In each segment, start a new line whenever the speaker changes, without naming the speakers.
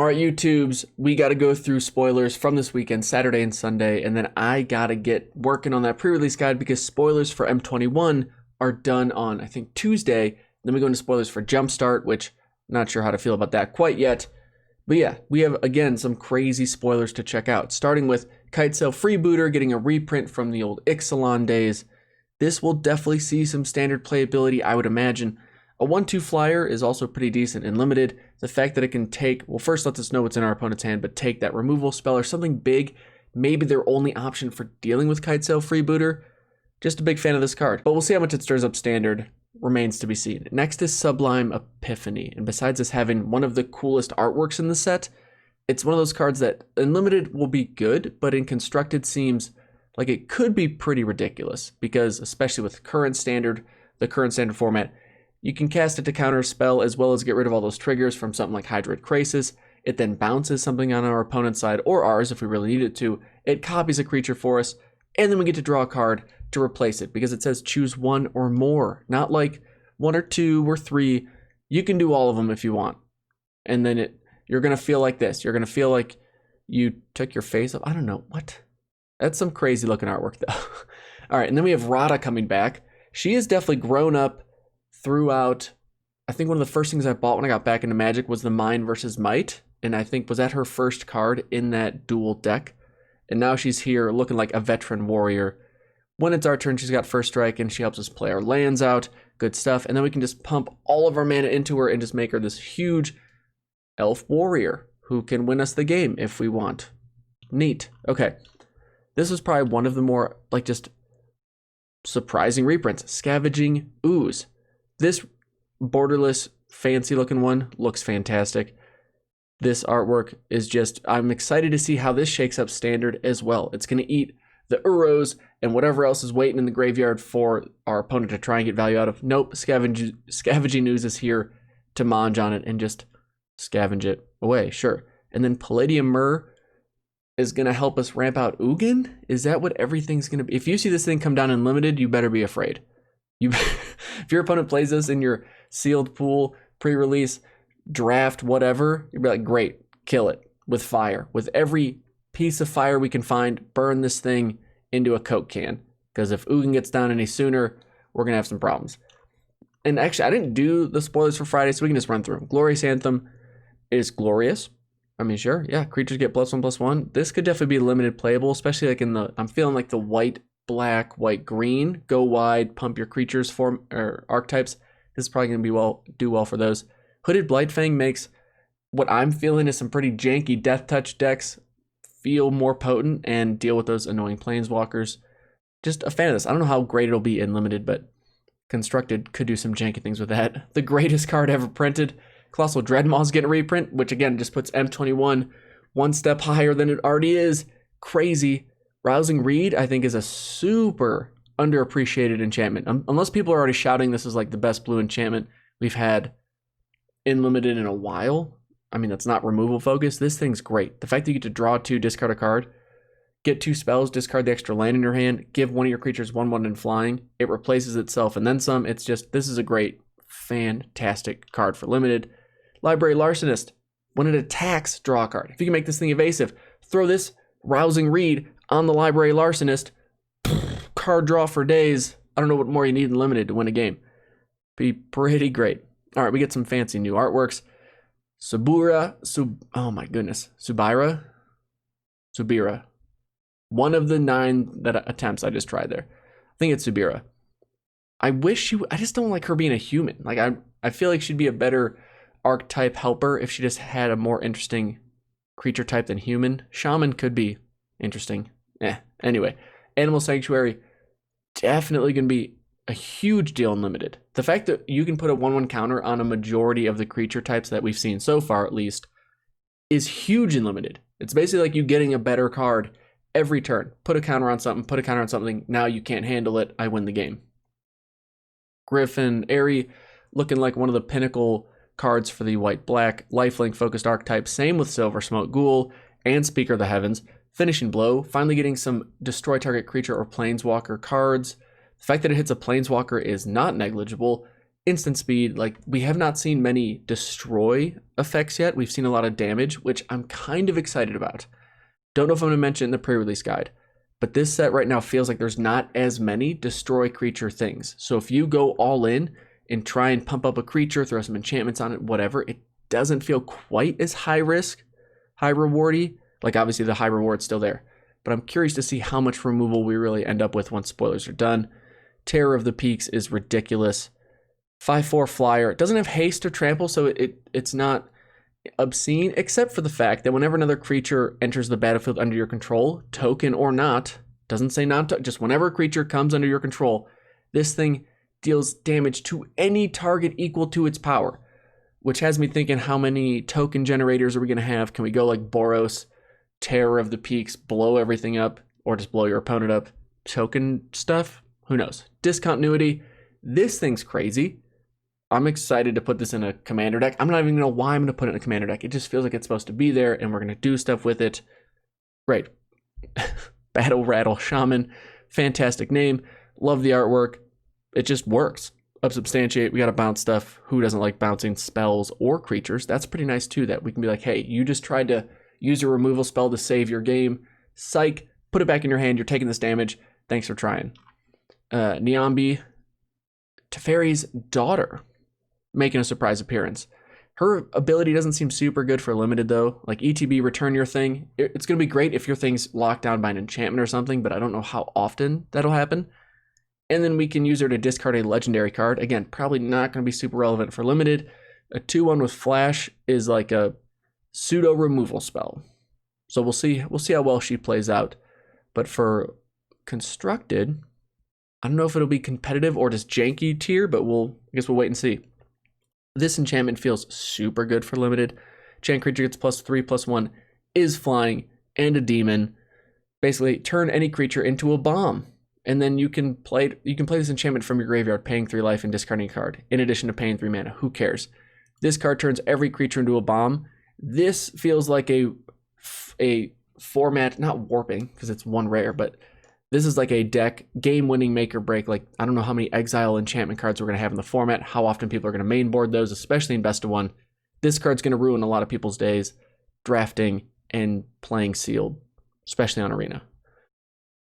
right, YouTubes, we got to go through spoilers from this weekend, Saturday and Sunday, and then I got to get working on that pre-release guide because spoilers for M21 are done on, I think, Tuesday. Then we go into spoilers for Jumpstart, which I'm not sure how to feel about that quite yet. But yeah, we have, again, some crazy spoilers to check out, starting with Kitesail Freebooter getting a reprint from the old Ixalan days. This will definitely see some standard playability, I would imagine. A 1-2 flyer is also pretty decent and limited. The fact that it can take, well, first lets us know what's in our opponent's hand, but take that removal spell or something big, maybe their only option for dealing with Kitesail Freebooter. Just a big fan of this card, but we'll see how much it stirs up standard. Remains to be seen. Next is Sublime Epiphany, and besides this having one of the coolest artworks in the set, it's one of those cards that in limited will be good, but in constructed seems like it could be pretty ridiculous, because especially with the current standard format, you can cast it to counter a spell as well as get rid of all those triggers from something like Hydroid Krasis. It then bounces something on our opponent's side, or ours if we really need it to. It copies a creature for us, and then we get to draw a card to replace it, because it says choose one or more, not like 1 or 2 or 3. You can do all of them if you want. And then you're going to feel like this. You're going to feel like you took your face off. I don't know. What? That's some crazy looking artwork, though. All right, and then we have Rada coming back. She has definitely grown up throughout. I think one of the first things I bought when I got back into Magic was the Mind versus Might, and I think was that her first card in that dual deck. And now she's here looking like a veteran warrior. When it's our turn, she's got first strike, and she helps us play our lands out. Good stuff. And then we can just pump all of our mana into her and just make her this huge elf warrior who can win us the game if we want. Neat. Okay. This was probably one of the more, like, just surprising reprints. Scavenging Ooze. This borderless, fancy-looking one looks fantastic. This artwork is just, I'm excited to see how this shakes up standard as well. It's going to eat the Uros and whatever else is waiting in the graveyard for our opponent to try and get value out of. Nope, Scavenging Ooze is here to mange on it and just scavenge it away, sure. And then Palladium Myrrh is going to help us ramp out Ugin? Is that what everything's going to be? If you see this thing come down in limited, you better be afraid. If your opponent plays this in your sealed pool, pre-release, draft, whatever, you'll be like, great, kill it with fire. With every piece of fire we can find, burn this thing into a Coke can. Because if Ugin gets down any sooner, we're going to have some problems. And actually, I didn't do the spoilers for Friday, so we can just run through them. Glorious Anthem is glorious. I mean, sure, yeah, creatures get +1/+1. This could definitely be limited playable, especially like in the, I'm feeling like the white, black, white, green, go wide, pump your creatures form or archetypes. This is probably going to be do well for those. Hooded Blightfang makes what I'm feeling is some pretty janky Death Touch decks feel more potent and deal with those annoying planeswalkers. Just a fan of this. I don't know how great it'll be in limited, but constructed could do some janky things with that. The greatest card ever printed. Colossal Dreadmaw's getting a reprint, which again just puts M21 one step higher than it already is. Crazy. Rousing Reed, I think, is a super underappreciated enchantment. Unless people are already shouting this is like the best blue enchantment we've had in limited in a while. I mean, that's not removal focus. This thing's great. The fact that you get to draw 2, discard a card, get 2 spells, discard the extra land in your hand, give one of your creatures 1/1 and flying. It replaces itself and then some. It's just, this is a great, fantastic card for limited. Library Larcenist. When it attacks, draw a card. If you can make this thing evasive, throw this Rousing Reed on the Library Larcenist. Card draw for days. I don't know what more you need in limited to win a game. Be pretty great. All right, we get some fancy new artworks. Subira. One of the 9 attempts I just tried there. I think it's Subira. I just don't like her being a human. Like, I feel like she'd be a better archetype helper if she just had a more interesting creature type than human. Shaman could be interesting. Anyway, Animal Sanctuary, definitely going to be a huge deal in limited. The fact that you can put a 1/1 counter on a majority of the creature types that we've seen so far, at least, is huge in limited. It's basically like you getting a better card every turn. Put a counter on something, now you can't handle it, I win the game. Griffin Airy, looking like one of the pinnacle cards for the white-black lifelink focused archetype. Same with Silver Smoke Ghoul and Speaker of the Heavens. Finishing Blow, finally getting some destroy target creature or planeswalker cards. The fact that it hits a planeswalker is not negligible. instant speed. Like, we have not seen many destroy effects yet. We've seen a lot of damage, which I'm kind of excited about. Don't know if I'm going to mention in the pre-release guide, but this set right now feels like there's not as many destroy creature things. So if you go all in and try and pump up a creature, throw some enchantments on it, whatever, it doesn't feel quite as high risk, high rewardy. Like, obviously the high reward's still there, but I'm curious to see how much removal we really end up with once spoilers are done. Terror of the Peaks is ridiculous. 5/4 flyer. It doesn't have haste or trample, so it's not obscene, except for the fact that whenever another creature enters the battlefield under your control, token or not, doesn't say not, just whenever a creature comes under your control, this thing deals damage to any target equal to its power, which has me thinking, how many token generators are we going to have? Can we go like Boros, Terror of the Peaks, blow everything up, or just blow your opponent up? Token stuff? Who knows? Discontinuity. This thing's crazy. I'm excited to put this in a commander deck. I'm not even going to know why I'm going to put it in a commander deck. It just feels like it's supposed to be there, and we're going to do stuff with it. Great. Battle Rattle Shaman. Fantastic name. Love the artwork. It just works. Upsubstantiate. We got to bounce stuff. Who doesn't like bouncing spells or creatures? That's pretty nice, too, that we can be like, hey, you just tried to use your removal spell to save your game. Psych. Put it back in your hand. You're taking this damage. Thanks for trying. Niambi. Teferi's daughter, making a surprise appearance. Her ability doesn't seem super good for limited, though. Like, ETB, return your thing. It's going to be great if your thing's locked down by an enchantment or something, but I don't know how often that'll happen. And then we can use her to discard a legendary card. Again, probably not going to be super relevant for limited. A 2/1 with flash is like a pseudo removal spell. So we'll see how well she plays out. But for constructed, I don't know if it'll be competitive or just janky tier, but I guess we'll wait and see. This enchantment feels super good for limited. Enchant creature gets +3/+1, is flying, and a demon. Basically, turn any creature into a bomb. And then you can play this enchantment from your graveyard, paying 3 life and discarding a card, in addition to paying 3 mana. Who cares? This card turns every creature into a bomb. This feels like a format, not warping, because it's 1 rare, but this is like a deck game-winning make or break. Like, I don't know how many exile enchantment cards we're going to have in the format, how often people are going to main board those, especially in best of 1. This card's going to ruin a lot of people's days drafting and playing sealed, especially on Arena.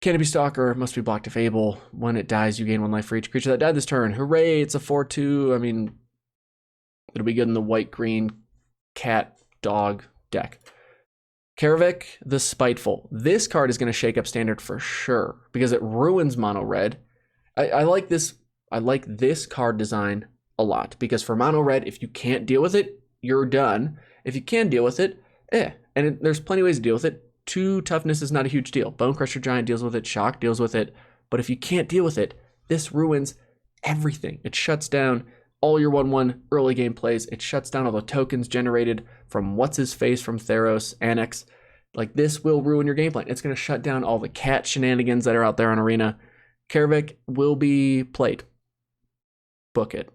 Canopy Stalker must be blocked if able. When it dies, you gain 1 life for each creature that died this turn. Hooray, it's a 4/2. I mean, it'll be good in the white-green cat dog deck. Karavik the Spiteful. This card is going to shake up standard for sure because it ruins mono red. I like this. I like this card design a lot because for mono red, if you can't deal with it, you're done. If you can deal with it, there's plenty of ways to deal with it. 2 toughness is not a huge deal. Bone Crusher Giant deals with it. Shock deals with it. But if you can't deal with it, this ruins everything. It shuts down all your 1/1 early game plays. It shuts down all the tokens generated from what's-his-face from Theros, Annex. Like, this will ruin your game plan. It's going to shut down all the cat shenanigans that are out there on Arena. Karavik will be played. Book it.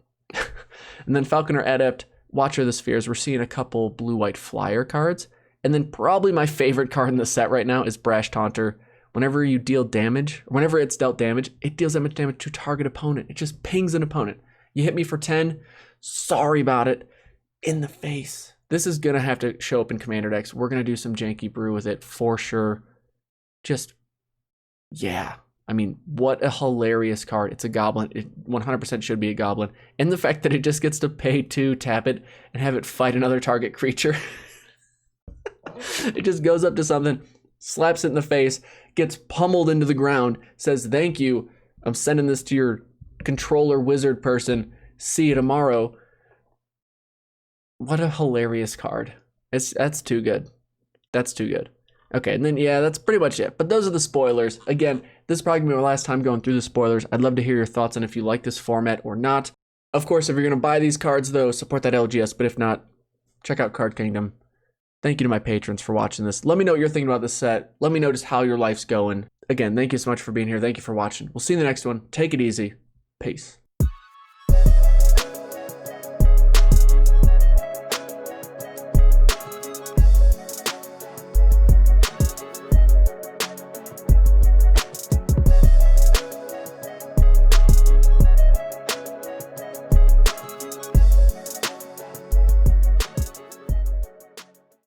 And then Falconer Adept, Watcher of the Spheres. We're seeing a couple blue-white flyer cards. And then probably my favorite card in the set right now is Brash Taunter. Whenever you deal damage, or whenever it's dealt damage, it deals that much damage to target opponent. It just pings an opponent. You hit me for 10, sorry about it, in the face. This is going to have to show up in commander decks. We're going to do some janky brew with it for sure. Just, yeah. I mean, what a hilarious card. It's a goblin. It 100% should be a goblin. And the fact that it just gets to pay 2, tap it, and have it fight another target creature. It just goes up to something, slaps it in the face, gets pummeled into the ground, says, thank you, I'm sending this to your controller wizard person, see you tomorrow. What a hilarious card. That's too good. That's too good. Okay, and then, yeah, that's pretty much it. But those are the spoilers. Again, this is probably going to be my last time going through the spoilers. I'd love to hear your thoughts on if you like this format or not. Of course, if you're going to buy these cards, though, support that LGS. But if not, check out Card Kingdom. Thank you to my patrons for watching this. Let me know what you're thinking about this set. Let me know just how your life's going. Again, thank you so much for being here. Thank you for watching. We'll see you in the next one. Take it easy. Peace.